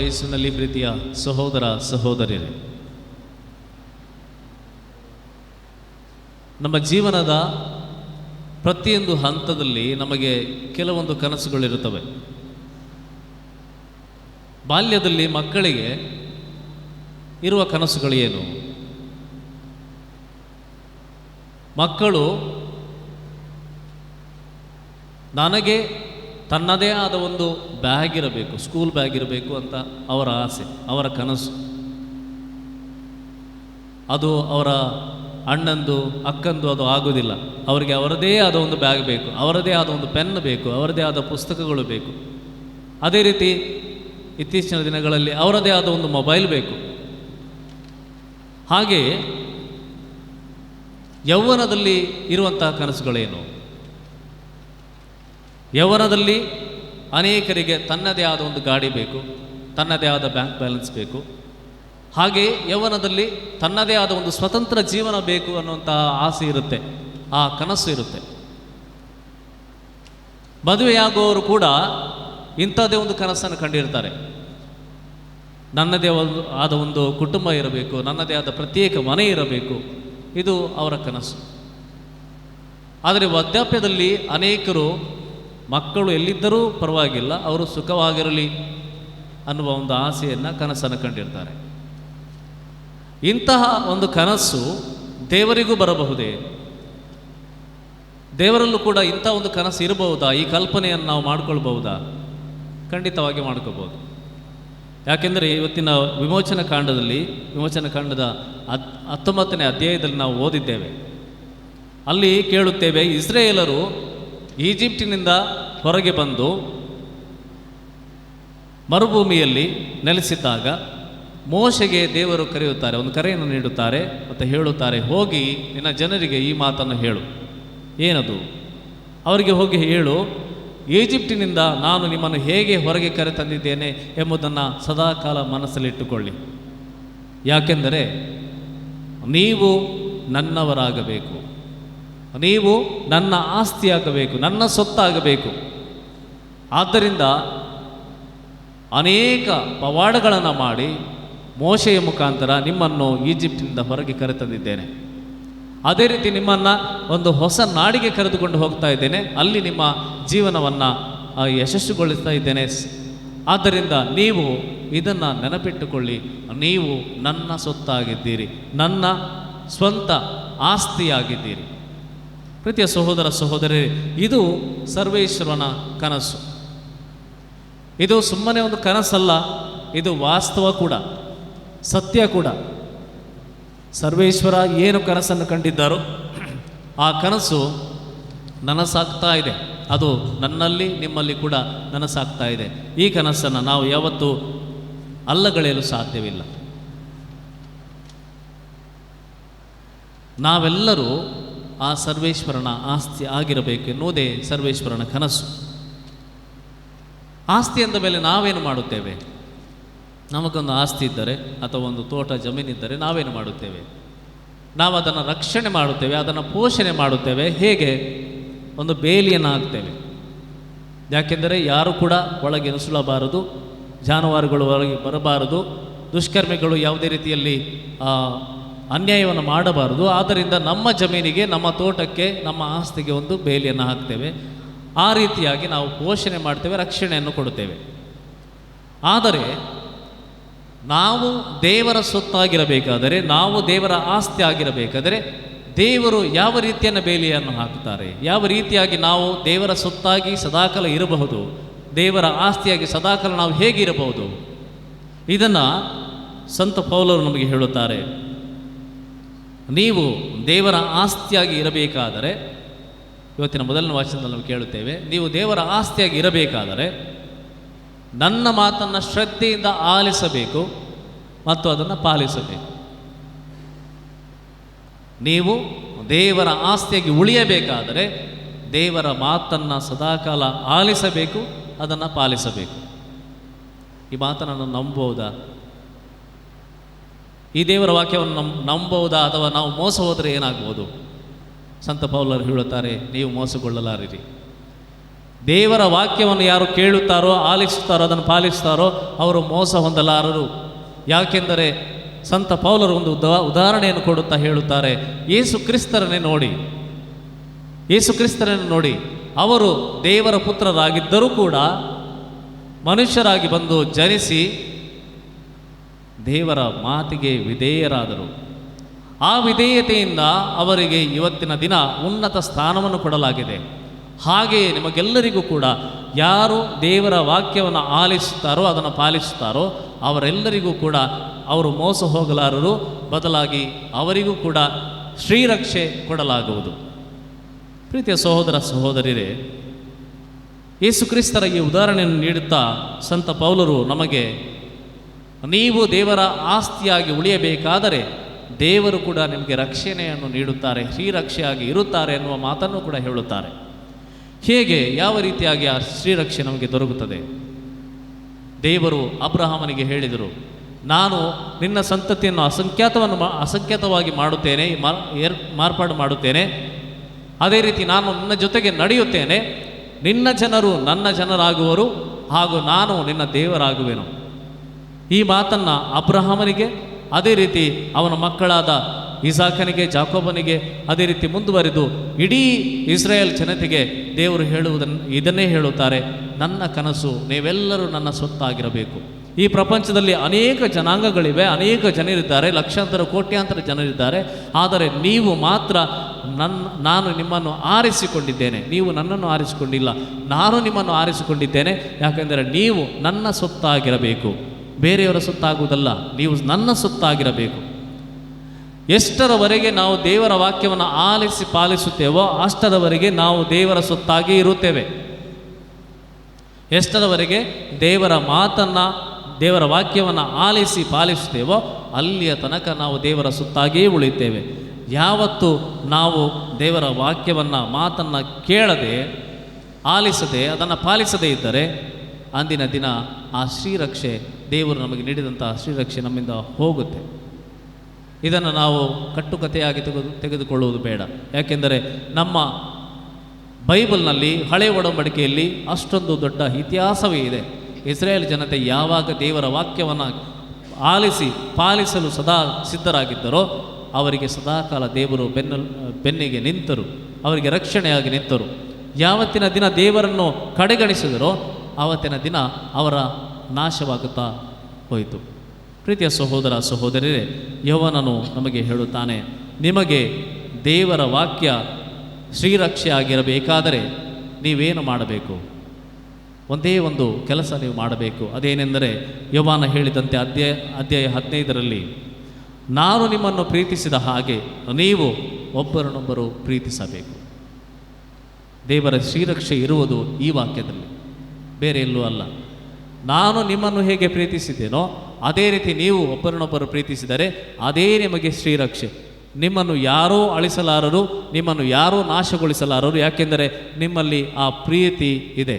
ಯೇಸುವಿನಲ್ಲಿ ಪ್ರೀತಿಯ ಸಹೋದರ ಸಹೋದರಿಯರೇ, ನಮ್ಮ ಜೀವನದ ಪ್ರತಿಯೊಂದು ಹಂತದಲ್ಲಿ ನಮಗೆ ಕೆಲವೊಂದು ಕನಸುಗಳಿರುತ್ತವೆ. ಬಾಲ್ಯದಲ್ಲಿ ಮಕ್ಕಳಿಗೆ ಇರುವ ಕನಸುಗಳೇನು? ಮಕ್ಕಳು ನನಗೆ ತನ್ನದೇ ಆದ ಒಂದು ಬ್ಯಾಗ್ ಇರಬೇಕು, ಸ್ಕೂಲ್ ಬ್ಯಾಗ್ ಇರಬೇಕು ಅಂತ ಅವರ ಆಸೆ, ಅವರ ಕನಸು. ಅದು ಅವರ ಅಣ್ಣಂದು ಅಕ್ಕಂದು ಅದು ಆಗೋದಿಲ್ಲ. ಅವರಿಗೆ ಅವರದೇ ಆದ ಒಂದು ಬ್ಯಾಗ್ ಬೇಕು, ಅವರದೇ ಆದ ಒಂದು ಪೆನ್ ಬೇಕು, ಅವರದೇ ಆದ ಪುಸ್ತಕಗಳು ಬೇಕು. ಅದೇ ರೀತಿ ಇತ್ತೀಚಿನ ದಿನಗಳಲ್ಲಿ ಅವರದೇ ಆದ ಒಂದು ಮೊಬೈಲ್ ಬೇಕು. ಹಾಗೆಯೇ ಯೌವನದಲ್ಲಿ ಇರುವಂತಹ ಕನಸುಗಳೇನು? ಯೌವನದಲ್ಲಿ ಅನೇಕರಿಗೆ ತನ್ನದೇ ಆದ ಒಂದು ಗಾಡಿ ಬೇಕು, ತನ್ನದೇ ಆದ ಬ್ಯಾಂಕ್ ಬ್ಯಾಲೆನ್ಸ್ ಬೇಕು. ಹಾಗೆಯೇ ಯೌವನದಲ್ಲಿ ತನ್ನದೇ ಆದ ಒಂದು ಸ್ವತಂತ್ರ ಜೀವನ ಬೇಕು ಅನ್ನುವಂತಹ ಆಸೆ ಇರುತ್ತೆ, ಆ ಕನಸು ಇರುತ್ತೆ. ಮದುವೆಯಾಗುವವರು ಕೂಡ ಇಂಥದ್ದೇ ಒಂದು ಕನಸನ್ನು ಕಂಡಿರ್ತಾರೆ. ನನ್ನದೇ ಆದ ಒಂದು ಕುಟುಂಬ ಇರಬೇಕು, ನನ್ನದೇ ಆದ ಪ್ರತ್ಯೇಕ ಮನೆ ಇರಬೇಕು, ಇದು ಅವರ ಕನಸು. ಆದರೆ ವೃದ್ಧಾಪ್ಯದಲ್ಲಿ ಅನೇಕರು ಮಕ್ಕಳು ಎಲ್ಲಿದ್ದರೂ ಪರವಾಗಿಲ್ಲ, ಅವರು ಸುಖವಾಗಿರಲಿ ಅನ್ನುವ ಒಂದು ಆಸೆಯನ್ನು, ಕನಸನ್ನು ಕಂಡಿರ್ತಾರೆ. ಇಂತಹ ಒಂದು ಕನಸು ದೇವರಿಗೂ ಬರಬಹುದೇ? ದೇವರಲ್ಲೂ ಕೂಡ ಇಂಥ ಒಂದು ಕನಸು ಇರಬಹುದಾ? ಈ ಕಲ್ಪನೆಯನ್ನು ನಾವು ಮಾಡ್ಕೊಳ್ಬಹುದಾ? ಖಂಡಿತವಾಗಿ ಮಾಡ್ಕೋಬಹುದು. ಯಾಕೆಂದರೆ ಇವತ್ತಿನ ವಿಮೋಚನಾ ಕಾಂಡದ 19ನೇ ಅಧ್ಯಾಯದಲ್ಲಿ ನಾವು ಓದಿದ್ದೇವೆ. ಅಲ್ಲಿ ಕೇಳುತ್ತೇವೆ, ಇಸ್ರಾಯೇಲರು ಈಜಿಪ್ಟಿನಿಂದ ಹೊರಗೆ ಬಂದು ಮರುಭೂಮಿಯಲ್ಲಿ ನೆಲೆಸಿದ್ದಾಗ ಮೋಶೆಗೆ ದೇವರು ಕರೆಯುತ್ತಾರೆ, ಒಂದು ಕರೆಯನ್ನು ನೀಡುತ್ತಾರೆ ಮತ್ತು ಹೇಳುತ್ತಾರೆ, ಹೋಗಿ ನಿನ್ನ ಜನರಿಗೆ ಈ ಮಾತನ್ನು ಹೇಳು. ಏನದು? ಅವರಿಗೆ ಹೋಗಿ ಹೇಳು, ಈಜಿಪ್ಟಿನಿಂದ ನಾನು ನಿಮ್ಮನ್ನು ಹೇಗೆ ಹೊರಗೆ ಕರೆ ತಂದಿದ್ದೇನೆ ಎಂಬುದನ್ನು ಸದಾಕಾಲ ಮನಸ್ಸಲ್ಲಿಟ್ಟುಕೊಳ್ಳಿ. ಯಾಕೆಂದರೆ ನೀವು ನನ್ನವರಾಗಬೇಕು, ನೀವು ನನ್ನ ಆಸ್ತಿಯಾಗಬೇಕು, ನನ್ನ ಸೊತ್ತಾಗಬೇಕು. ಆದ್ದರಿಂದ ಅನೇಕ ಪವಾಡಗಳನ್ನು ಮಾಡಿ ಮೋಶೆಯ ಮುಖಾಂತರ ನಿಮ್ಮನ್ನು ಈಜಿಪ್ಟಿನಿಂದ ಹೊರಗೆ ಕರೆತಂದಿದ್ದೇನೆ. ಅದೇ ರೀತಿ ನಿಮ್ಮನ್ನು ಒಂದು ಹೊಸ ನಾಡಿಗೆ ಕರೆದುಕೊಂಡು ಹೋಗ್ತಾ ಇದ್ದೇನೆ, ಅಲ್ಲಿ ನಿಮ್ಮ ಜೀವನವನ್ನು ಯಶಸ್ಸುಗೊಳಿಸ್ತಾ ಇದ್ದೇನೆ. ಆದ್ದರಿಂದ ನೀವು ಇದನ್ನು ನೆನಪಿಟ್ಟುಕೊಳ್ಳಿ, ನೀವು ನನ್ನ ಸೊತ್ತಾಗಿದ್ದೀರಿ, ನನ್ನ ಸ್ವಂತ ಆಸ್ತಿಯಾಗಿದ್ದೀರಿ. ಪ್ರೀತಿಯ ಸಹೋದರ ಸಹೋದರಿ, ಇದು ಸರ್ವೇಶ್ವರನ ಕನಸು. ಇದು ಸುಮ್ಮನೆ ಒಂದು ಕನಸಲ್ಲ, ಇದು ವಾಸ್ತವ ಕೂಡ, ಸತ್ಯ ಕೂಡ. ಸರ್ವೇಶ್ವರ ಏನು ಕನಸನ್ನು ಕಂಡಿದ್ದಾರೋ ಆ ಕನಸು ನನಸಾಗ್ತಾ ಇದೆ. ಅದು ನನ್ನಲ್ಲಿ ನಿಮ್ಮಲ್ಲಿ ಕೂಡ ನನಸಾಗ್ತಾ ಇದೆ. ಈ ಕನಸನ್ನು ನಾವು ಯಾವತ್ತೂ ಅಲ್ಲಗಳೆಯಲು ಸಾಧ್ಯವಿಲ್ಲ. ನಾವೆಲ್ಲರೂ ಆ ಸರ್ವೇಶ್ವರನ ಆಸ್ತಿ ಆಗಿರಬೇಕು ಎನ್ನುವುದೇ ಸರ್ವೇಶ್ವರನ ಕನಸು. ಆಸ್ತಿ ಅಂದ ಮೇಲೆ ನಾವೇನು ಮಾಡುತ್ತೇವೆ? ನಮಗೊಂದು ಆಸ್ತಿ ಇದ್ದರೆ ಅಥವಾ ಒಂದು ತೋಟ ಜಮೀನಿದ್ದರೆ ನಾವೇನು ಮಾಡುತ್ತೇವೆ? ನಾವು ಅದನ್ನು ರಕ್ಷಣೆ ಮಾಡುತ್ತೇವೆ, ಅದನ್ನು ಪೋಷಣೆ ಮಾಡುತ್ತೇವೆ. ಹೇಗೆ? ಒಂದು ಬೇಲಿಯನ್ನು ಹಾಕ್ತೇವೆ. ಯಾಕೆಂದರೆ ಯಾರು ಕೂಡ ಒಳಗೆ ನುಸುಳಬಾರದು, ಜಾನುವಾರುಗಳು ಒಳಗೆ ಬರಬಾರದು, ದುಷ್ಕರ್ಮಿಗಳು ಯಾವುದೇ ರೀತಿಯಲ್ಲಿ ಅನ್ಯಾಯವನ್ನು ಮಾಡಬಾರದು. ಆದ್ದರಿಂದ ನಮ್ಮ ಜಮೀನಿಗೆ, ನಮ್ಮ ತೋಟಕ್ಕೆ, ನಮ್ಮ ಆಸ್ತಿಗೆ ಒಂದು ಬೇಲಿಯನ್ನು ಹಾಕ್ತೇವೆ. ಆ ರೀತಿಯಾಗಿ ನಾವು ಪೋಷಣೆ ಮಾಡ್ತೇವೆ, ರಕ್ಷಣೆಯನ್ನು ಕೊಡುತ್ತೇವೆ. ಆದರೆ ನಾವು ದೇವರ ಸೊತ್ತಾಗಿರಬೇಕಾದರೆ, ನಾವು ದೇವರ ಆಸ್ತಿ ಆಗಿರಬೇಕಾದರೆ ದೇವರು ಯಾವ ರೀತಿಯನ್ನು ಬೇಲಿಯನ್ನು ಹಾಕುತ್ತಾರೆ? ಯಾವ ರೀತಿಯಾಗಿ ನಾವು ದೇವರ ಸೊತ್ತಾಗಿ ಸದಾಕಾಲ ಇರಬಹುದು? ದೇವರ ಆಸ್ತಿಯಾಗಿ ಸದಾಕಾಲ ನಾವು ಹೇಗಿರಬಹುದು? ಇದನ್ನು ಸಂತ ಪೌಲರು ನಮಗೆ ಹೇಳುತ್ತಾರೆ. ನೀವು ದೇವರ ಆಸ್ತಿಯಾಗಿ ಇರಬೇಕಾದರೆ, ಇವತ್ತಿನ ಮೊದಲನೇ ವಾಚನದಲ್ಲಿ ನಾವು ಕೇಳುತ್ತೇವೆ, ನೀವು ದೇವರ ಆಸ್ತಿಯಾಗಿ ಇರಬೇಕಾದರೆ ನನ್ನ ಮಾತನ್ನು ಶ್ರದ್ಧೆಯಿಂದ ಆಲಿಸಬೇಕು ಮತ್ತು ಅದನ್ನು ಪಾಲಿಸಬೇಕು. ನೀವು ದೇವರ ಆಸ್ತಿಯಾಗಿ ಉಳಿಯಬೇಕಾದರೆ ದೇವರ ಮಾತನ್ನು ಸದಾಕಾಲ ಆಲಿಸಬೇಕು, ಅದನ್ನು ಪಾಲಿಸಬೇಕು. ಈ ಮಾತನ್ನು ನಂಬಬಹುದಾ? ಈ ದೇವರ ವಾಕ್ಯವನ್ನು ನಂಬಬಹುದಾ? ಅಥವಾ ನಾವು ಮೋಸ ಹೋದರೆ ಏನಾಗ್ಬೋದು? ಸಂತ ಪೌಲರು ಹೇಳುತ್ತಾರೆ, ನೀವು ಮೋಸಗೊಳ್ಳಲಾರಿರಿ. ದೇವರ ವಾಕ್ಯವನ್ನು ಯಾರು ಕೇಳುತ್ತಾರೋ, ಆಲಿಸುತ್ತಾರೋ, ಅದನ್ನು ಪಾಲಿಸುತ್ತಾರೋ ಅವರು ಮೋಸ ಹೊಂದಲಾರರು. ಯಾಕೆಂದರೆ ಸಂತ ಪೌಲರು ಒಂದು ಉದಾಹರಣೆಯನ್ನು ಕೊಡುತ್ತಾ ಹೇಳುತ್ತಾರೆ, ಯೇಸು ಕ್ರಿಸ್ತರನ್ನೇ ನೋಡಿ, ಯೇಸು ಕ್ರಿಸ್ತರನ್ನು ನೋಡಿ. ಅವರು ದೇವರ ಪುತ್ರರಾಗಿದ್ದರೂ ಕೂಡ ಮನುಷ್ಯರಾಗಿ ಬಂದು ಜನಿಸಿ ದೇವರ ಮಾತಿಗೆ ವಿಧೇಯರಾದರು. ಆ ವಿಧೇಯತೆಯಿಂದ ಅವರಿಗೆ ಇವತ್ತಿನ ದಿನ ಉನ್ನತ ಸ್ಥಾನವನ್ನು ಕೊಡಲಾಗಿದೆ. ಹಾಗೆಯೇ ನಿಮಗೆಲ್ಲರಿಗೂ ಕೂಡ ಯಾರು ದೇವರ ವಾಕ್ಯವನ್ನು ಆಲಿಸುತ್ತಾರೋ, ಅದನ್ನು ಪಾಲಿಸುತ್ತಾರೋ ಅವರೆಲ್ಲರಿಗೂ ಕೂಡ ಅವರು ಮೋಸ ಹೋಗಲಾರರು. ಬದಲಾಗಿ ಅವರಿಗೂ ಕೂಡ ಶ್ರೀರಕ್ಷೆ ಕೊಡಲಾಗುವುದು. ಪ್ರೀತಿಯ ಸಹೋದರ ಸಹೋದರಿಯರೇ, ಯೇಸು ಕ್ರಿಸ್ತರ ಈ ಉದಾಹರಣೆಯನ್ನು ನೀಡುತ್ತಾ ಸಂತ ಪೌಲರು ನಮಗೆ, ನೀವು ದೇವರ ಆಸ್ತಿಯಾಗಿ ಉಳಿಯಬೇಕಾದರೆ ದೇವರು ಕೂಡ ನಿಮಗೆ ರಕ್ಷಣೆಯನ್ನು ನೀಡುತ್ತಾರೆ, ಶ್ರೀರಕ್ಷೆಯಾಗಿ ಇರುತ್ತಾರೆ ಎನ್ನುವ ಮಾತನ್ನು ಕೂಡ ಹೇಳುತ್ತಾರೆ. ಹೇಗೆ, ಯಾವ ರೀತಿಯಾಗಿ ಆ ಶ್ರೀರಕ್ಷೆ ನಮಗೆ ದೊರಕುತ್ತದೆ? ದೇವರು ಅಬ್ರಹಾಮನಿಗೆ ಹೇಳಿದರು, ನಾನು ನಿನ್ನ ಸಂತತಿಯನ್ನು ಅಸಂಖ್ಯಾತವಾಗಿ ಮಾಡುತ್ತೇನೆ, ಮಾರ್ಪಾಡು ಮಾಡುತ್ತೇನೆ. ಅದೇ ರೀತಿ ನಾನು ನಿನ್ನ ಜೊತೆಗೆ ನಡೆಯುತ್ತೇನೆ. ನಿನ್ನ ಜನರು ನನ್ನ ಜನರಾಗುವರು, ಹಾಗೂ ನಾನು ನಿನ್ನ ದೇವರಾಗುವೆನು. ಈ ಮಾತನ್ನು ಅಬ್ರಹಾಮನಿಗೆ, ಅದೇ ರೀತಿ ಅವನ ಮಕ್ಕಳಾದ ಇಸಾಕನಿಗೆ, ಜಾಕೋಬನಿಗೆ, ಅದೇ ರೀತಿ ಮುಂದುವರೆದು ಇಡೀ ಇಸ್ರಾಯೇಲ್ ಜನತೆಗೆ ದೇವರು ಇದನ್ನೇ ಹೇಳುತ್ತಾರೆ, ನನ್ನ ಕನಸು ನೀವೆಲ್ಲರೂ ನನ್ನ ಸೊತ್ತಾಗಿರಬೇಕು. ಈ ಪ್ರಪಂಚದಲ್ಲಿ ಅನೇಕ ಜನಾಂಗಗಳಿವೆ, ಅನೇಕ ಜನರಿದ್ದಾರೆ, ಲಕ್ಷಾಂತರ ಕೋಟ್ಯಾಂತರ ಜನರಿದ್ದಾರೆ. ಆದರೆ ನೀವು ಮಾತ್ರ ನಾನು ನಿಮ್ಮನ್ನು ಆರಿಸಿಕೊಂಡಿದ್ದೇನೆ, ನೀವು ನನ್ನನ್ನು ಆರಿಸಿಕೊಂಡಿಲ್ಲ, ನಾನು ನಿಮ್ಮನ್ನು ಆರಿಸಿಕೊಂಡಿದ್ದೇನೆ. ಯಾಕೆಂದರೆ ನೀವು ನನ್ನ ಸೊತ್ತಾಗಿರಬೇಕು, ಬೇರೆಯವರ ಸೊತ್ತಾಗುವುದಲ್ಲ, ನೀವು ನನ್ನ ಸೊತ್ತಾಗಿರಬೇಕು. ಎಷ್ಟರವರೆಗೆ ನಾವು ದೇವರ ವಾಕ್ಯವನ್ನು ಆಲಿಸಿ ಪಾಲಿಸುತ್ತೇವೋ ಅಷ್ಟರವರೆಗೆ ನಾವು ದೇವರ ಸೊತ್ತಾಗಿ ಇರುತ್ತೇವೆ. ಎಷ್ಟರವರೆಗೆ ದೇವರ ಮಾತನ್ನು, ದೇವರ ವಾಕ್ಯವನ್ನು ಆಲಿಸಿ ಪಾಲಿಸುತ್ತೇವೋ ಅಲ್ಲಿಯ ತನಕ ನಾವು ದೇವರ ಸೊತ್ತಾಗಿಯೇ ಉಳಿಯುತ್ತೇವೆ. ಯಾವತ್ತು ನಾವು ದೇವರ ವಾಕ್ಯವನ್ನು, ಮಾತನ್ನು ಕೇಳದೆ, ಆಲಿಸದೆ, ಅದನ್ನು ಪಾಲಿಸದೇ ಇದ್ದರೆ ಅಂದಿನ ದಿನ ಆ ಶ್ರೀರಕ್ಷೆ, ದೇವರು ನಮಗೆ ನೀಡಿದಂಥ ಶ್ರೀರಕ್ಷೆ ನಮ್ಮಿಂದ ಹೋಗುತ್ತೆ. ಇದನ್ನು ನಾವು ಕಟ್ಟುಕತೆಯಾಗಿ ತೆಗೆದುಕೊಳ್ಳುವುದು ಬೇಡ. ಯಾಕೆಂದರೆ ನಮ್ಮ ಬೈಬಲ್ನಲ್ಲಿ, ಹಳೆಯ ಒಡಂಬಡಿಕೆಯಲ್ಲಿ ಅಷ್ಟೊಂದು ದೊಡ್ಡ ಇತಿಹಾಸವೇ ಇದೆ. ಇಸ್ರಾಯೇಲ್ ಜನತೆ ಯಾವಾಗ ದೇವರ ವಾಕ್ಯವನ್ನು ಆಲಿಸಿ ಪಾಲಿಸಲು ಸದಾ ಸಿದ್ಧರಾಗಿದ್ದರೋ ಅವರಿಗೆ ಸದಾಕಾಲ ದೇವರು ಬೆನ್ನಿಗೆ ನಿಂತರು, ಅವರಿಗೆ ರಕ್ಷಣೆಯಾಗಿ ನಿಂತರು. ಯಾವತ್ತಿನ ದಿನ ದೇವರನ್ನು ಕಡೆಗಣಿಸಿದರೋ ಆವತ್ತಿನ ದಿನ ಅವರ ನಾಶವಾಗುತ್ತಾ ಹೋಯಿತು. ಪ್ರೀತಿಯ ಸಹೋದರ ಸಹೋದರಿಯರೇ, ಯೆಹೋವನನು ನಮಗೆ ಹೇಳುತ್ತಾನೆ, ನಿಮಗೆ ದೇವರ ವಾಕ್ಯ ಶ್ರೀರಕ್ಷೆ ಆಗಿರಬೇಕಾದರೆ ನೀವೇನು ಮಾಡಬೇಕು? ಒಂದೇ ಒಂದು ಕೆಲಸ ನೀವು ಮಾಡಬೇಕು. ಅದೇನೆಂದರೆ ಯೋಹಾನ ಹೇಳಿದಂತೆ ಅಧ್ಯಾಯ 15ರಲ್ಲಿ, ನಾನು ನಿಮ್ಮನ್ನು ಪ್ರೀತಿಸಿದ ಹಾಗೆ ನೀವು ಒಬ್ಬರನ್ನೊಬ್ಬರು ಪ್ರೀತಿಸಬೇಕು. ದೇವರ ಶ್ರೀರಕ್ಷೆ ಇರುವುದು ಈ ವಾಕ್ಯದಲ್ಲಿ, ಬೇರೆ ಎಲ್ಲೂ ಅಲ್ಲ. ನಾನು ನಿಮ್ಮನ್ನು ಹೇಗೆ ಪ್ರೀತಿಸಿದ್ದೇನೋ ಅದೇ ರೀತಿ ನೀವು ಒಬ್ಬರನ್ನೊಬ್ಬರು ಪ್ರೀತಿಸಿದರೆ ಅದೇ ನಿಮಗೆ ಶ್ರೀರಕ್ಷೆ. ನಿಮ್ಮನ್ನು ಯಾರೂ ಅಳಿಸಲಾರರು, ನಿಮ್ಮನ್ನು ಯಾರೂ ನಾಶಗೊಳಿಸಲಾರರು. ಯಾಕೆಂದರೆ ನಿಮ್ಮಲ್ಲಿ ಆ ಪ್ರೀತಿ ಇದೆ.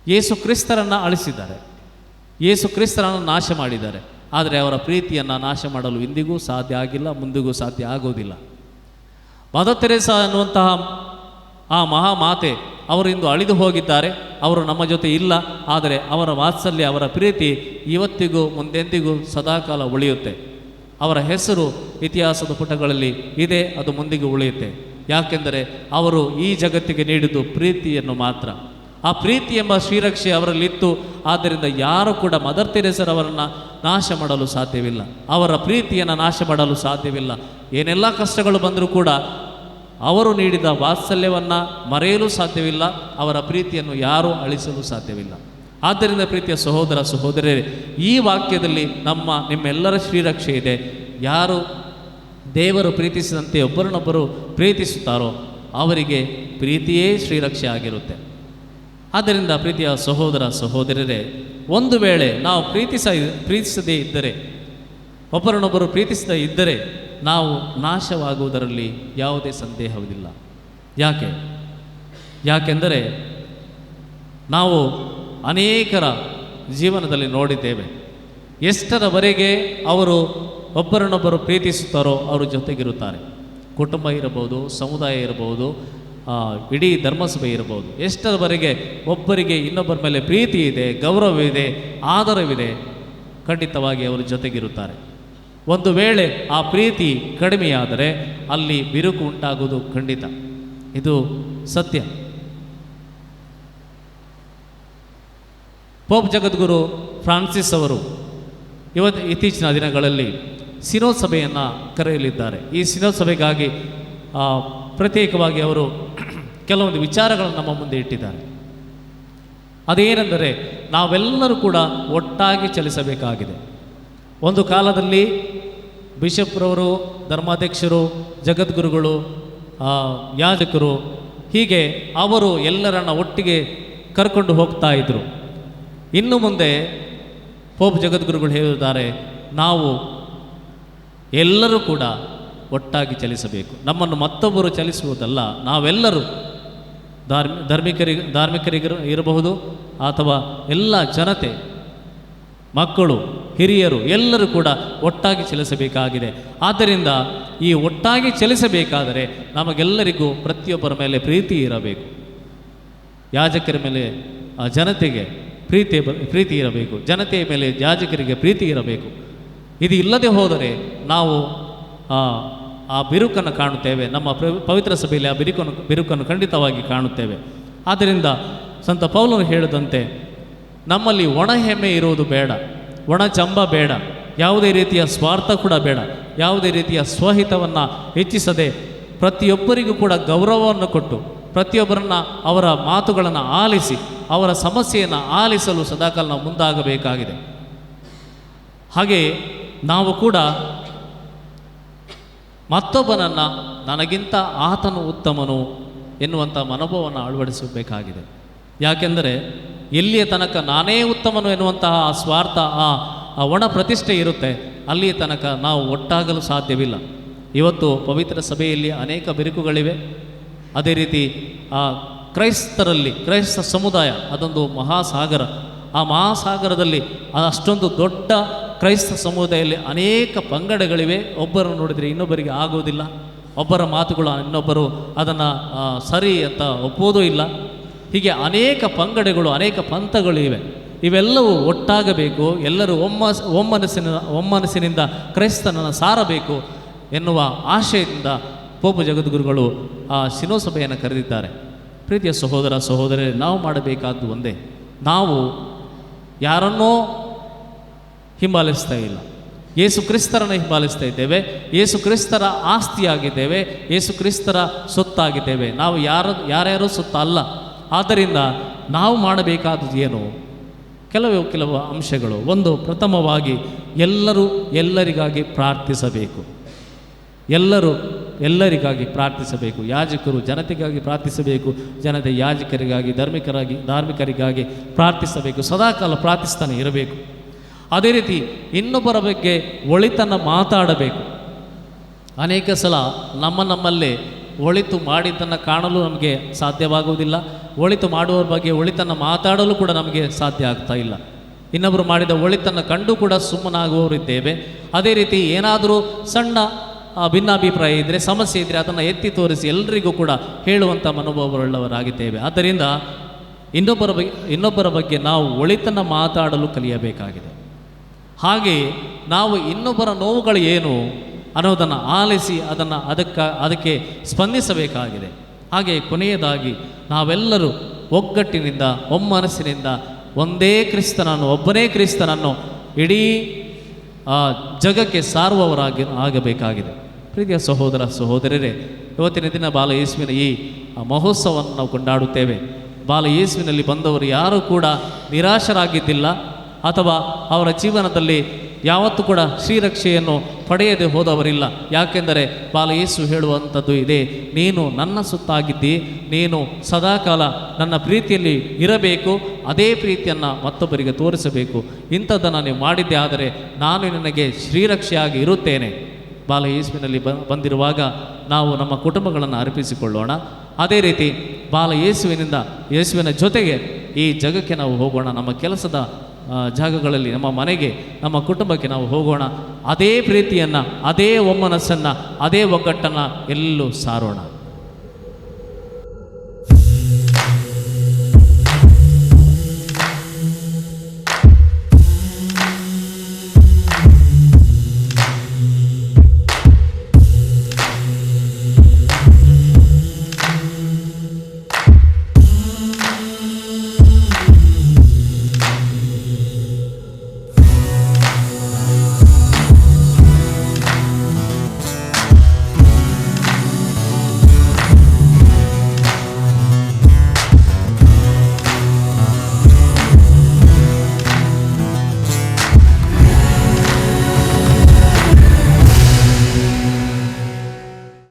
ಯೇಸು ಕ್ರಿಸ್ತರನ್ನು ಅಳಿಸಿದ್ದಾರೆ, ಯೇಸು ಕ್ರಿಸ್ತರನ್ನು ನಾಶ ಮಾಡಿದ್ದಾರೆ. ಆದರೆ ಅವರ ಪ್ರೀತಿಯನ್ನು ನಾಶ ಮಾಡಲು ಇಂದಿಗೂ ಸಾಧ್ಯ ಆಗಿಲ್ಲ, ಮುಂದಿಗೂ ಸಾಧ್ಯ ಆಗೋದಿಲ್ಲ. ಮದರ್ ತೆರೇಸಾ ಅನ್ನುವಂತಹ ಆ ಮಹಾಮಾತೆ ಅವರು ಇಂದು ಅಳಿದು ಹೋಗಿದ್ದಾರೆ, ಅವರು ನಮ್ಮ ಜೊತೆ ಇಲ್ಲ. ಆದರೆ ಅವರ ವಾತ್ಸಲ್ಯ, ಅವರ ಪ್ರೀತಿ ಇವತ್ತಿಗೂ ಮುಂದೆಂದಿಗೂ ಸದಾಕಾಲ ಉಳಿಯುತ್ತೆ. ಅವರ ಹೆಸರು ಇತಿಹಾಸದ ಪುಟಗಳಲ್ಲಿ ಇದೆ, ಅದು ಮುಂದಿಗೂ ಉಳಿಯುತ್ತೆ. ಯಾಕೆಂದರೆ ಅವರು ಈ ಜಗತ್ತಿಗೆ ನೀಡಿದ್ದು ಪ್ರೀತಿಯನ್ನು ಮಾತ್ರ. ಆ ಪ್ರೀತಿ ಎಂಬ ಶ್ರೀರಕ್ಷೆ ಅವರಲ್ಲಿತ್ತು. ಆದ್ದರಿಂದ ಯಾರು ಕೂಡ ಮದರ್ ತೆರೇಸರವರನ್ನು ನಾಶ ಮಾಡಲು ಸಾಧ್ಯವಿಲ್ಲ, ಅವರ ಪ್ರೀತಿಯನ್ನು ನಾಶ ಮಾಡಲು ಸಾಧ್ಯವಿಲ್ಲ. ಏನೆಲ್ಲ ಕಷ್ಟಗಳು ಬಂದರೂ ಕೂಡ ಅವರು ನೀಡಿದ ವಾತ್ಸಲ್ಯವನ್ನು ಮರೆಯಲು ಸಾಧ್ಯವಿಲ್ಲ, ಅವರ ಪ್ರೀತಿಯನ್ನು ಯಾರೂ ಅಳಿಸಲು ಸಾಧ್ಯವಿಲ್ಲ. ಆದ್ದರಿಂದ ಪ್ರೀತಿಯ ಸಹೋದರ ಸಹೋದರಿಯರೇ, ಈ ವಾಕ್ಯದಲ್ಲಿ ನಿಮ್ಮೆಲ್ಲರ ಶ್ರೀರಕ್ಷೆ ಇದೆ. ಯಾರು ದೇವರು ಪ್ರೀತಿಸಿದಂತೆ ಒಬ್ಬರನ್ನೊಬ್ಬರು ಪ್ರೀತಿಸುತ್ತಾರೋ ಅವರಿಗೆ ಪ್ರೀತಿಯೇ ಶ್ರೀರಕ್ಷೆ ಆಗಿರುತ್ತೆ. ಆದ್ದರಿಂದ ಪ್ರೀತಿಯ ಸಹೋದರ ಸಹೋದರಿಯರೇ, ಒಂದು ವೇಳೆ ನಾವು ಪ್ರೀತಿಸದೇ ಇದ್ದರೆ, ಒಬ್ಬರನ್ನೊಬ್ಬರು ಪ್ರೀತಿಸದೇ ಇದ್ದರೆ ನಾವು ನಾಶವಾಗುವುದರಲ್ಲಿ ಯಾವುದೇ ಸಂದೇಹವಿಲ್ಲ. ಯಾಕೆಂದರೆ ನಾವು ಅನೇಕರ ಜೀವನದಲ್ಲಿ ನೋಡಿದ್ದೇವೆ, ಎಷ್ಟರವರೆಗೆ ಅವರು ಒಬ್ಬರನ್ನೊಬ್ಬರು ಪ್ರೀತಿಸುತ್ತಾರೋ ಅವರು ಜೊತೆಗಿರುತ್ತಾರೆ. ಕುಟುಂಬ ಇರಬಹುದು, ಸಮುದಾಯ ಇರಬಹುದು, ಇಡೀ ಧರ್ಮಸಭೆ ಇರಬಹುದು, ಎಷ್ಟರವರೆಗೆ ಒಬ್ಬರಿಗೆ ಇನ್ನೊಬ್ಬರ ಮೇಲೆ ಪ್ರೀತಿ ಇದೆ, ಗೌರವವಿದೆ, ಆದರವಿದೆ, ಖಂಡಿತವಾಗಿ ಅವರ ಜೊತೆಗಿರುತ್ತಾರೆ. ಒಂದು ವೇಳೆ ಆ ಪ್ರೀತಿ ಕಡಿಮೆಯಾದರೆ ಅಲ್ಲಿ ಬಿರುಕು ಉಂಟಾಗುವುದು ಖಂಡಿತ, ಇದು ಸತ್ಯ. ಪೋಪ್ ಜಗದ್ಗುರು ಫ್ರಾನ್ಸಿಸ್ ಅವರು ಇತ್ತೀಚಿನ ದಿನಗಳಲ್ಲಿ ಸಿನೋದ್ ಸಭೆಯನ್ನು ಕರೆಯಲಿದ್ದಾರೆ. ಈ ಸಿನೋದ್ ಸಭೆಗಾಗಿ ಪ್ರತ್ಯೇಕವಾಗಿ ಅವರು ಕೆಲವೊಂದು ವಿಚಾರಗಳನ್ನು ನಮ್ಮ ಮುಂದೆ ಇಟ್ಟಿದ್ದಾರೆ. ಅದೇನೆಂದರೆ, ನಾವೆಲ್ಲರೂ ಕೂಡ ಒಟ್ಟಾಗಿ ಚಲಿಸಬೇಕಾಗಿದೆ. ಒಂದು ಕಾಲದಲ್ಲಿ ಬಿಷಪ್ರವರು, ಧರ್ಮಾಧ್ಯಕ್ಷರು, ಜಗದ್ಗುರುಗಳು, ಯಾಜಕರು, ಹೀಗೆ ಅವರು ಎಲ್ಲರನ್ನ ಒಟ್ಟಿಗೆ ಕರ್ಕೊಂಡು ಹೋಗ್ತಾ ಇದ್ರು. ಇನ್ನು ಮುಂದೆ ಪೋಪ್ ಜಗದ್ಗುರುಗಳು ಹೇಳಿದ್ದಾರೆ, ನಾವು ಎಲ್ಲರೂ ಕೂಡ ಒಟ್ಟಾಗಿ ಚಲಿಸಬೇಕು. ನಮ್ಮನ್ನು ಮತ್ತೊಬ್ಬರು ಚಲಿಸುವುದಲ್ಲ, ನಾವೆಲ್ಲರೂ ಧಾರ್ಮಿಕರಿಗೆ ಇರಬಹುದು ಅಥವಾ ಎಲ್ಲ ಜನತೆ, ಮಕ್ಕಳು, ಹಿರಿಯರು ಎಲ್ಲರೂ ಕೂಡ ಒಟ್ಟಾಗಿ ಚಲಿಸಬೇಕಾಗಿದೆ. ಆದ್ದರಿಂದ ಈ ಒಟ್ಟಾಗಿ ಚಲಿಸಬೇಕಾದರೆ ನಮಗೆಲ್ಲರಿಗೂ ಪ್ರತಿಯೊಬ್ಬರ ಮೇಲೆ ಪ್ರೀತಿ ಇರಬೇಕು. ಯಾಜಕರ ಮೇಲೆ ಜನತೆಗೆ ಪ್ರೀತಿ ಇರಬೇಕು, ಜನತೆಯ ಮೇಲೆ ಯಾಜಕರಿಗೆ ಪ್ರೀತಿ ಇರಬೇಕು. ಇದು ಇಲ್ಲದೆ ಹೋದರೆ ನಾವು ಆ ಬಿರುಕನ್ನು ಕಾಣುತ್ತೇವೆ. ನಮ್ಮ ಪವಿತ್ರ ಸಭೆಯಲ್ಲಿ ಆ ಬಿರುಕನ್ನು ಖಂಡಿತವಾಗಿ ಕಾಣುತ್ತೇವೆ. ಆದ್ದರಿಂದ ಸಂತ ಪೌಲನು ಹೇಳಿದಂತೆ ನಮ್ಮಲ್ಲಿ ಒಣ ಹೆಮ್ಮೆ ಇರುವುದು ಬೇಡ, ಒಣ ಚಂಬ ಬೇಡ, ಯಾವುದೇ ರೀತಿಯ ಸ್ವಾರ್ಥ ಕೂಡ ಬೇಡ, ಯಾವುದೇ ರೀತಿಯ ಸ್ವಹಿತವನ್ನು ಹೆಚ್ಚಿಸದೆ ಪ್ರತಿಯೊಬ್ಬರಿಗೂ ಕೂಡ ಗೌರವವನ್ನು ಕೊಟ್ಟು ಪ್ರತಿಯೊಬ್ಬರನ್ನ ಅವರ ಮಾತುಗಳನ್ನು ಆಲಿಸಿ ಅವರ ಸಮಸ್ಯೆಯನ್ನು ಆಲಿಸಲು ಸದಾಕಾಲ ನಾವು ಮುಂದಾಗಬೇಕಾಗಿದೆ. ಹಾಗೆಯೇ ನಾವು ಕೂಡ ಮತ್ತೊಬ್ಬನನ್ನು ನನಗಿಂತ ಆತನು ಉತ್ತಮನು ಎನ್ನುವಂಥ ಮನೋಭಾವವನ್ನು ಅಳವಡಿಸಬೇಕಾಗಿದೆ. ಯಾಕೆಂದರೆ ಎಲ್ಲಿಯ ತನಕ ನಾನೇ ಉತ್ತಮನು ಎನ್ನುವಂತಹ ಆ ಸ್ವಾರ್ಥ, ಆ ಒಣ ಪ್ರತಿಷ್ಠೆ ಇರುತ್ತೆ, ಅಲ್ಲಿಯ ತನಕ ನಾವು ಒಟ್ಟಾಗಲು ಸಾಧ್ಯವಿಲ್ಲ. ಇವತ್ತು ಪವಿತ್ರ ಸಭೆಯಲ್ಲಿ ಅನೇಕ ಬಿರುಕುಗಳಿವೆ. ಅದೇ ರೀತಿ ಕ್ರೈಸ್ತ ಸಮುದಾಯ ಅದೊಂದು ಮಹಾಸಾಗರ. ಆ ಮಹಾಸಾಗರದಲ್ಲಿ ಅಷ್ಟೊಂದು ದೊಡ್ಡ ಕ್ರೈಸ್ತ ಸಮುದಾಯದಲ್ಲಿ ಅನೇಕ ಪಂಗಡಗಳಿವೆ. ಒಬ್ಬರನ್ನು ನೋಡಿದರೆ ಇನ್ನೊಬ್ಬರಿಗೆ ಆಗುವುದಿಲ್ಲ, ಒಬ್ಬರ ಮಾತುಗಳು ಇನ್ನೊಬ್ಬರು ಅದನ್ನು ಸರಿ ಅಂತ ಒಪ್ಪೋದೂ ಇಲ್ಲ. ಹೀಗೆ ಅನೇಕ ಪಂಗಡಗಳು, ಅನೇಕ ಪಂಥಗಳು ಇವೆ. ಇವೆಲ್ಲವೂ ಒಟ್ಟಾಗಬೇಕು, ಎಲ್ಲರೂ ಒಮ್ಮನಸ್ಸಿನಿಂದ ಕ್ರೈಸ್ತನನ್ನು ಸಾರಬೇಕು ಎನ್ನುವ ಆಶಯದಿಂದ ಪೋಪ ಜಗದ್ಗುರುಗಳು ಆ ಸಿನೋದ್ ಸಭೆಯನ್ನು ಕರೆದಿದ್ದಾರೆ. ಪ್ರೀತಿಯ ಸಹೋದರ ಸಹೋದರರೇ, ನಾವು ಮಾಡಬೇಕಾದ್ದು ಒಂದೇ, ನಾವು ಯಾರನ್ನೋ ಹಿಂಬಾಲಿಸ್ತಾ ಇಲ್ಲ, ಯೇಸು ಕ್ರಿಸ್ತರನ್ನು ಹಿಂಬಾಲಿಸ್ತಾ ಇದ್ದೇವೆ. ಯೇಸು ಕ್ರಿಸ್ತರ ಆಸ್ತಿಯಾಗಿದ್ದೇವೆ, ಯೇಸು ಕ್ರಿಸ್ತರ ಸೊತ್ತಾಗಿದ್ದೇವೆ. ನಾವು ಯಾರ್ಯಾರೋ ಸೊತ್ತ ಅಲ್ಲ. ಆದ್ದರಿಂದ ನಾವು ಮಾಡಬೇಕಾದದ್ದು ಏನು? ಕೆಲವು ಅಂಶಗಳು. ಒಂದು, ಪ್ರಥಮವಾಗಿ ಎಲ್ಲರಿಗಾಗಿ ಪ್ರಾರ್ಥಿಸಬೇಕು. ಎಲ್ಲರಿಗಾಗಿ ಪ್ರಾರ್ಥಿಸಬೇಕು. ಯಾಜಕರು ಜನತೆಗಾಗಿ ಪ್ರಾರ್ಥಿಸಬೇಕು, ಜನತೆ ಯಾಜಕರಿಗಾಗಿ, ಧಾರ್ಮಿಕರಿಗಾಗಿ ಪ್ರಾರ್ಥಿಸಬೇಕು. ಸದಾಕಾಲ ಪ್ರಾರ್ಥಿಸ್ತಾನೆ ಇರಬೇಕು. ಅದೇ ರೀತಿ ಇನ್ನೊಬ್ಬರ ಬಗ್ಗೆ ಒಳಿತನ್ನು ಮಾತಾಡಬೇಕು. ಅನೇಕ ಸಲ ನಮ್ಮಲ್ಲೇ ಒಳಿತು ಮಾಡಿದ್ದನ್ನು ಕಾಣಲು ನಮಗೆ ಸಾಧ್ಯವಾಗುವುದಿಲ್ಲ. ಒಳಿತು ಮಾಡುವವರ ಬಗ್ಗೆ ಒಳಿತನ್ನು ಮಾತಾಡಲು ಕೂಡ ನಮಗೆ ಸಾಧ್ಯ ಆಗ್ತಾ ಇಲ್ಲ. ಇನ್ನೊಬ್ಬರು ಮಾಡಿದ ಒಳಿತನ್ನು ಕಂಡು ಕೂಡ ಸುಮ್ಮನಾಗುವವರಿದ್ದೇವೆ. ಅದೇ ರೀತಿ ಏನಾದರೂ ಸಣ್ಣ ಭಿನ್ನಾಭಿಪ್ರಾಯ ಇದ್ದರೆ, ಸಮಸ್ಯೆ ಇದ್ದರೆ ಅದನ್ನು ಎತ್ತಿ ತೋರಿಸಿ ಎಲ್ಲರಿಗೂ ಕೂಡ ಹೇಳುವಂಥ ಮನೋಭಾವವುಳ್ಳವರಾಗಿದ್ದೇವೆ. ಆದ್ದರಿಂದ ಇನ್ನೊಬ್ಬರ ಬಗ್ಗೆ ನಾವು ಒಳಿತನ್ನು ಮಾತಾಡಲು ಕಲಿಯಬೇಕಾಗಿದೆ. ಹಾಗೆಯೇ ನಾವು ಇನ್ನೊಬ್ಬರ ನೋವುಗಳು ಏನು ಅನ್ನೋದನ್ನು ಆಲಿಸಿ ಅದಕ್ಕೆ ಸ್ಪಂದಿಸಬೇಕಾಗಿದೆ. ಹಾಗೆ ಕೊನೆಯದಾಗಿ ನಾವೆಲ್ಲರೂ ಒಗ್ಗಟ್ಟಿನಿಂದ, ಒಮ್ಮನಸ್ಸಿನಿಂದ ಒಬ್ಬನೇ ಕ್ರಿಸ್ತನನ್ನು ಇಡೀ ಜಗಕ್ಕೆ ಆಗಬೇಕಾಗಿದೆ. ಪ್ರೀತಿಯ ಸಹೋದರ ಸಹೋದರರೇ, ಇವತ್ತಿನ ದಿನ ಬಾಲ ಯೇಸುವಿನ ಈ ಮಹೋತ್ಸವವನ್ನು ನಾವು ಕೊಂಡಾಡುತ್ತೇವೆ. ಬಾಲ ಯೇಸುವಿನಲ್ಲಿ ಬಂದವರು ಯಾರೂ ಕೂಡ ನಿರಾಶರಾಗಿದ್ದಿಲ್ಲ ಅಥವಾ ಅವರ ಜೀವನದಲ್ಲಿ ಯಾವತ್ತೂ ಕೂಡ ಶ್ರೀರಕ್ಷೆಯನ್ನು ಪಡೆಯದೆ ಹೋದವರಿಲ್ಲ. ಯಾಕೆಂದರೆ ಬಾಲ ಯೇಸು ಹೇಳುವಂಥದ್ದು ಇದೆ, ನೀನು ನನ್ನ ಸುತ್ತಾಗಿದ್ದಿ, ನೀನು ಸದಾಕಾಲ ನನ್ನ ಪ್ರೀತಿಯಲ್ಲಿ ಇರಬೇಕು, ಅದೇ ಪ್ರೀತಿಯನ್ನು ಮತ್ತೊಬ್ಬರಿಗೆ ತೋರಿಸಬೇಕು. ಇಂಥದ್ದನ್ನು ನೀವು ಮಾಡಿದ್ದೆ ಆದರೆ ನಾನು ನಿನಗೆ ಶ್ರೀರಕ್ಷೆಯಾಗಿ ಇರುತ್ತೇನೆ. ಬಾಲ ಯೇಸುವಿನಲ್ಲಿ ಬಂದಿರುವಾಗ ನಾವು ನಮ್ಮ ಕುಟುಂಬಗಳನ್ನು ಅರ್ಪಿಸಿಕೊಳ್ಳೋಣ. ಅದೇ ರೀತಿ ಬಾಲ ಯೇಸುವಿನ ಜೊತೆಗೆ ಈ ಜಗಕ್ಕೆ ನಾವು ಹೋಗೋಣ. ನಮ್ಮ ಕೆಲಸದ ಜಾಗಗಳಲ್ಲಿ, ನಮ್ಮ ಮನೆಗೆ, ನಮ್ಮ ಕುಟುಂಬಕ್ಕೆ ನಾವು ಹೋಗೋಣ. ಅದೇ ಪ್ರೀತಿಯನ್ನು, ಅದೇ ಒಮ್ಮನಸ್ಸನ್ನು, ಅದೇ ಒಗ್ಗಟ್ಟನ್ನು ಎಲ್ಲೂ ಸಾರೋಣ.